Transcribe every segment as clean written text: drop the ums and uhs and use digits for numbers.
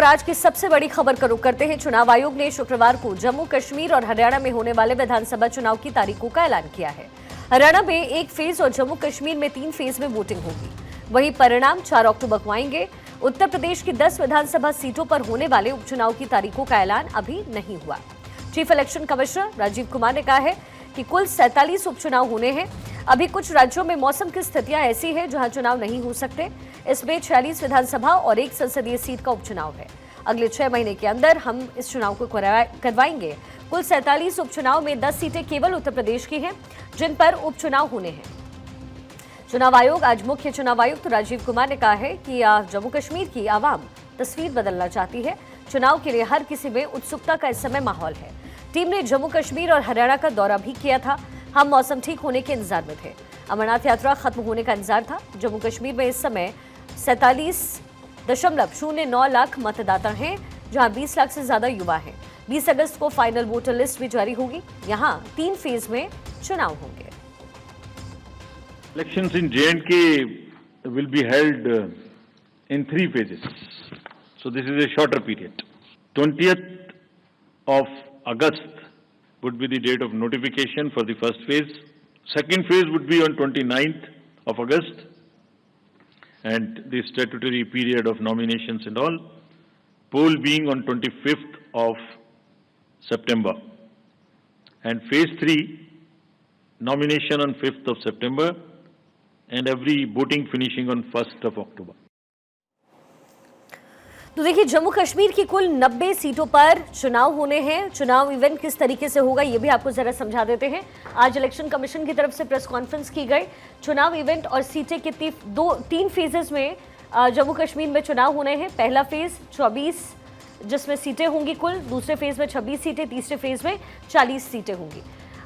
और आज की सबसे बड़ी खबर का रुख करते हैं। चुनाव आयोग ने शुक्रवार को जम्मू कश्मीर और हरियाणा में होने वाले विधानसभा चुनाव की तारीखों का ऐलान किया है। हरियाणा में 1 फेज और जम्मू कश्मीर में 3 फेज में वोटिंग होगी। वहीं परिणाम 4 अक्टूबर को आएंगे। उत्तर प्रदेश की 10 विधानसभा सीटों पर होने वाले उपचुनाव की तारीखों का ऐलान अभी नहीं हुआ। Chief election commissioner Rajiv Kumar ने कहा है कि कुल 47 उपचुनाव होने हैं। अभी कुछ राज्यों में मौसम की स्थितियां ऐसी है जहां चुनाव नहीं हो सकते। इसमें 46 विधानसभा और 1 संसदीय सीट का उपचुनाव है। अगले 6 महीने के अंदर हम इस चुनाव को करवाएंगे। कुल 47 उपचुनाव में 10 सीटें केवल उत्तर प्रदेश की हैं, जिन पर उपचुनाव होने हैं। चुनाव आयोग आज मुख्य चुनाव आयुक्त राजीव कुमार ने कहा है कि जम्मू कश्मीर की आवाम तस्वीर बदलना चाहती है। चुनाव के लिए हर किसी में उत्सुकता का इस समय माहौल है। टीम ने जम्मू कश्मीर और हरियाणा का दौरा भी किया था। हम मौसम ठीक होने के इंतजार में थे। अमरनाथ यात्रा खत्म होने का इंतजार था। जम्मू कश्मीर में इस समय 47.09 लाख मतदाता हैं, जहां 20 लाख से ज्यादा युवा हैं। 20 अगस्त को फाइनल वोटर लिस्ट भी जारी होगी। यहां 3 फेज में चुनाव होंगे। Elections in J&K will be held in 3 phases. So this is a shorter period. 20th of August would be the date of notification for the first phase. Second phase would be on 29th of August, and the statutory period of nominations and all. Poll being on 25th of September. And phase 3, nomination on 5th of September, and every voting finishing on 1st of October. तो देखिए, जम्मू कश्मीर की कुल 90 सीटों पर चुनाव होने हैं। चुनाव इवेंट किस तरीके से होगा ये भी आपको जरा समझा देते हैं। आज इलेक्शन कमीशन की तरफ से प्रेस कॉन्फ्रेंस की गई। चुनाव इवेंट और सीटें कितनी 3 फेजेस में जम्मू कश्मीर में चुनाव होने हैं। पहला फेज 24 जिसमें सीटें होंगी कुल, दूसरे फेज में 26 सीटें, तीसरे फेज में 40 सीटें होंगी।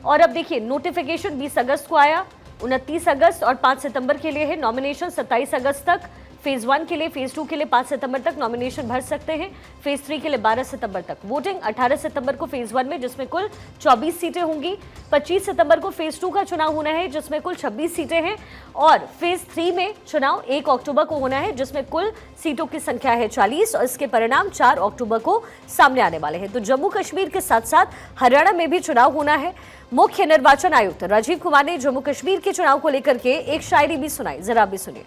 और अब देखिए, नोटिफिकेशन 20 अगस्त को आया, 29 अगस्त और 5 सितंबर के लिए है। नॉमिनेशन 27 अगस्त तक। फेज 1 के लिए, फेज 2 के लिए 5 सितंबर तक नॉमिनेशन भर सकते हैं। फेज 3 के लिए 12 सितंबर तक। वोटिंग 18 सितंबर को फेज 1 में, जिसमें कुल 24 सीटें होंगी। 25 सितंबर को फेज 2 का चुनाव होना है, जिसमें कुल 26 सीटें हैं। और फेज 3 में चुनाव 1 अक्टूबर को होना है, जिसमें कुल सीटों की संख्या है 40 और इसके परिणाम 4 अक्टूबर को सामने आने वाले हैं। तो जम्मू कश्मीर के साथ साथ हरियाणा में भी चुनाव होना है। मुख्य निर्वाचन आयुक्त राजीव कुमार ने जम्मू कश्मीर के चुनाव को लेकर के एक शायरी भी सुनाई, जरा भी सुनिए।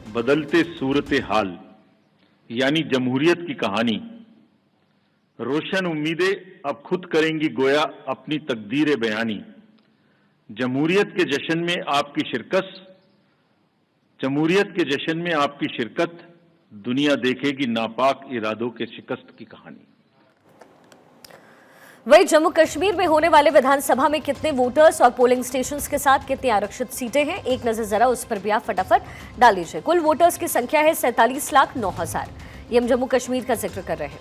बदलते सूरत हाल यानी जमहूरियत की कहानी, रोशन उम्मीदें अब खुद करेंगी गोया अपनी तकदीर बयानी। जमहूरियत के जश्न में आपकी शिरकत, जमहूरियत के जश्न में आपकी शिरकत, दुनिया देखेगी नापाक इरादों के शिकस्त की कहानी। वही जम्मू कश्मीर में होने वाले विधानसभा में कितने वोटर्स और पोलिंग स्टेशंस के साथ कितनी आरक्षित सीटें हैं, एक नजर जरा उस पर भी आप फटाफट डाल लीजिए। कुल वोटर्स की संख्या है 47,09,000। ये हम जम्मू कश्मीर का जिक्र कर रहे हैं।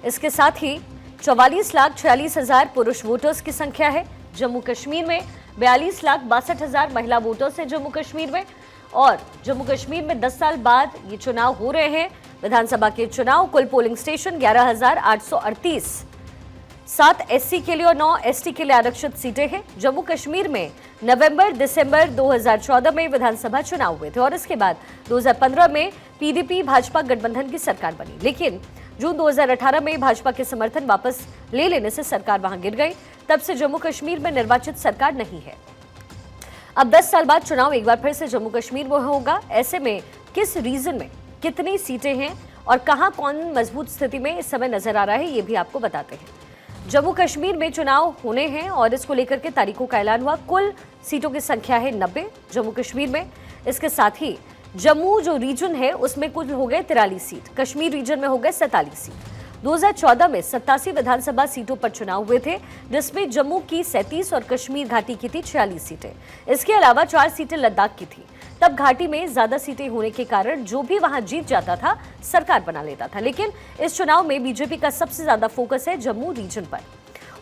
इसके साथ ही 44,46,000 पुरुष वोटर्स की संख्या है जम्मू कश्मीर में। 42,62,000 महिला वोटर्स हैं जम्मू कश्मीर में। और जम्मू कश्मीर में 10 साल बाद ये चुनाव हो रहे हैं, विधानसभा के चुनाव। कुल पोलिंग स्टेशन 11,838। 7 SC के लिए और 9 ST के लिए आरक्षित सीटें हैं। जम्मू कश्मीर में नवंबर-दिसंबर 2014 में विधानसभा चुनाव हुए थे और इसके बाद 2015 में PDP भाजपा गठबंधन की सरकार बनी। लेकिन जून 2018 में भाजपा के समर्थन वापस ले लेने से सरकार वहां गिर गई। तब से जम्मू कश्मीर में निर्वाचित सरकार नहीं है। अब 10 साल बाद चुनाव एक बार फिर से जम्मू कश्मीर में होगा। ऐसे में किस रीजन में कितनी सीटें हैं और कहां कौन मजबूत स्थिति में इस समय नजर आ रहा है, ये भी आपको बताते हैं। जम्मू कश्मीर में चुनाव होने हैं और इसको लेकर के तारीखों का ऐलान हुआ। कुल सीटों की संख्या है 90 जम्मू कश्मीर में। इसके साथ ही जम्मू जो रीजन है उसमें कुल हो गए 43 सीट, कश्मीर रीजन में हो गए 47 सीट। 2014 में 87 विधानसभा सीटों पर चुनाव हुए थे, जिसमें जम्मू की 37 और कश्मीर घाटी की थी 46 सीटें। इसके अलावा 4 सीटें लद्दाख की थी। तब घाटी में ज्यादा सीटें होने के कारण जो भी वहां जीत जाता था सरकार बना लेता था। लेकिन इस चुनाव में बीजेपी का सबसे ज्यादा फोकस है जम्मू रीजन पर।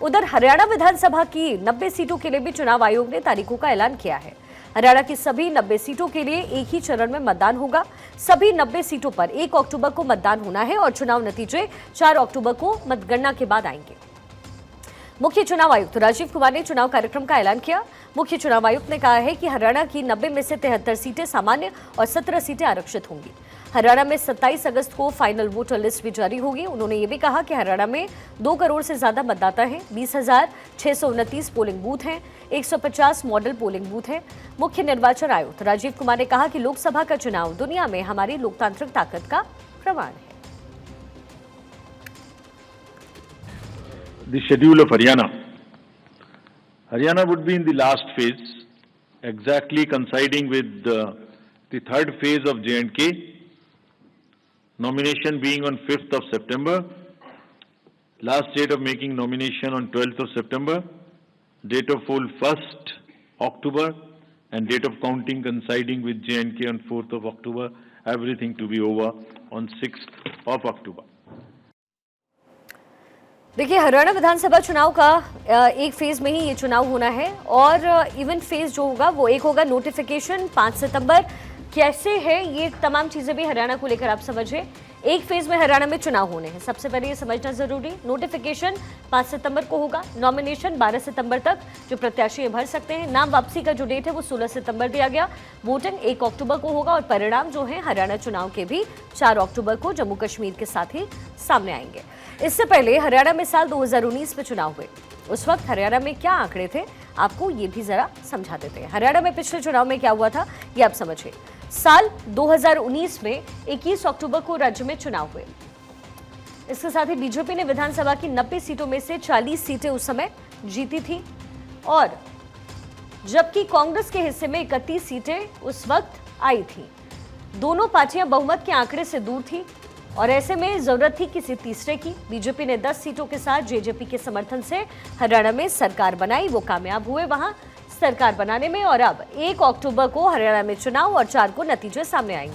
उधर हरियाणा विधानसभा की 90 सीटों के लिए भी चुनाव आयोग ने तारीखों का ऐलान किया है। हरियाणा की सभी 90 सीटों के लिए एक ही चरण में मतदान होगा। सभी 90 सीटों पर 1 अक्टूबर को मतदान होना है और चुनाव नतीजे 4 अक्टूबर को मतगणना के बाद आएंगे। मुख्य चुनाव आयुक्त राजीव कुमार ने चुनाव कार्यक्रम का ऐलान किया। मुख्य चुनाव आयुक्त ने कहा है कि हरियाणा की 90 में से 73 सीटें सामान्य और 17 सीटें आरक्षित होंगी। हरियाणा में 27 अगस्त को फाइनल वोटर लिस्ट भी जारी होगी। उन्होंने ये भी कहा कि हरियाणा में 2 करोड़ से ज्यादा मतदाता हैं, 20,629 पोलिंग बूथ हैं, 150 मॉडल पोलिंग बूथ हैं। मुख्य निर्वाचन आयुक्त राजीव कुमार ने कहा कि लोकसभा का चुनाव दुनिया में हमारी लोकतांत्रिक ताकत का प्रमाण है। The schedule of Haryana. Haryana would be in the last phase, exactly coinciding with the third phase of J&K, nomination being on 5th of September, last date of making nomination on 12th of September, date of poll 1st October, and date of counting coinciding with J&K on 4th of October, everything to be over on 6th of October. देखिए, हरियाणा विधानसभा चुनाव का एक phase में ही ये चुनाव होना है और इवेंट फेज जो होगा वो एक होगा नोटिफिकेशन 5 सितंबर। कैसे है ये तमाम चीजें भी हरियाणा को लेकर आप समझिए। एक फेज में हरियाणा में चुनाव होने हैं, सबसे पहले ये समझना जरूरी। नोटिफिकेशन 5 सितंबर को होगा, नॉमिनेशन 12 सितंबर तक जो प्रत्याशी भर सकते हैं। नाम वापसी का जो डेट है वो 16 सितंबर दिया गया। वोटिंग 1 अक्टूबर को होगा और परिणाम जो है हरियाणा चुनाव के भी 4 अक्टूबर को जम्मू कश्मीर के साथ ही सामने आएंगे। इससे पहले हरियाणा में साल 2019 में चुनाव हुए, उस वक्त हरियाणा में क्या आंकड़े थे आपको ये भी जरा समझा देते हैं। हरियाणा में पिछले चुनाव में क्या हुआ था ये आप समझिए। साल 2019 में 21 अक्टूबर को राज्य में चुनाव हुए। इसके साथ ही बीजेपी ने विधानसभा की 90 सीटों में से 40 सीटें उस समय जीती थी और जबकि कांग्रेस के हिस्से में 31 सीटें उस वक्त आई थी। दोनों पार्टियां बहुमत के आंकड़े से दूर थी और ऐसे में जरूरत थी किसी तीसरे की। बीजेपी ने 10 सीटों के साथ जेजेपी के समर्थन से हरियाणा में सरकार बनाई, वो कामयाब हुए वहां सरकार बनाने में और अब 1 अक्टूबर को हरियाणा में चुनाव और 4 को नतीजे सामने आएंगे।